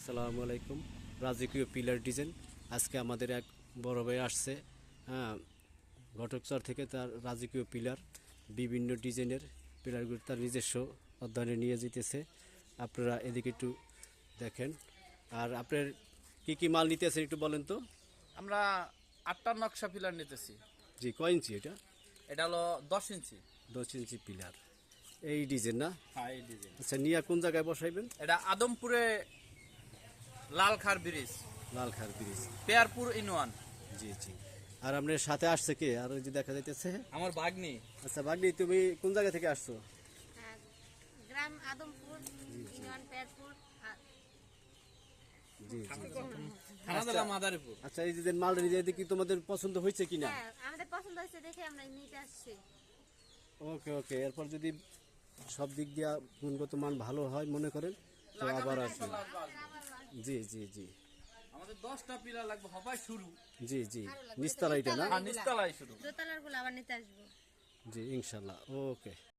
আসসালামু আলাইকুম। রাজকীয় পিলার ডিজাইন আজকে আমাদের এক বড় ভাই আসছে, হ্যাঁ, ঘটকচর থেকে। তার রাজকীয় পিলার বিভিন্ন ডিজাইনের পিলারগুলো তার নিজস্ব অধ্যয়নে নিয়ে যেতেছে। আপনারা এদিকে একটু দেখেন। আর আপনার কি কি মাল নিতে আছেন একটু বলেন তো। আমরা 8টা নকশা পিলার নিতেছি। জি, কয় ইঞ্চি এটা? এটা হলো 10 ইঞ্চি। 10 ইঞ্চি পিলার, এই ডিজাইন না? হ্যাঁ, এই ডিজাইন। আচ্ছা, নিয়ে কোন জায়গায় বসাইবেন? এটা আদমপুরে লালখার ব্রিজ, লালখার ব্রিজ। পেয়ারপুর ইনওয়ান। জি জি। আর আপনার সাথে আসছে কে? আর ওই যে দেখা যাইতেছে। আমার ভাগ্নি। আচ্ছা বাগনি, তুমি কোন জায়গা থেকে আসছো? হ্যাঁ, গ্রাম আদমপুর, ইউনিয়ন পেয়ারপুর। জি জি। থানা জেলা মাদারীপুর। আচ্ছা, এই যে মালটা নিজে দেখি তোমাদের পছন্দ হয়েছে কিনা? হ্যাঁ, আমাদের পছন্দ হয়েছে দেখে আমরা নিতে আসছি। ওকে ওকে। এরপর যদি সব দিক দিয়া গুণগত মান ভালো হয় মনে করেন তো আবার আসবেন। জি জি জি। আমাদের 10টা পিলার লাগবে, হবাই শুরু। জি জি। নিস্তালা এটা না? আর নিচতলায় শুরু। দোতলার গুলো আবার নিতে আসবো। জি ইনশাল্লাহ। ওকে।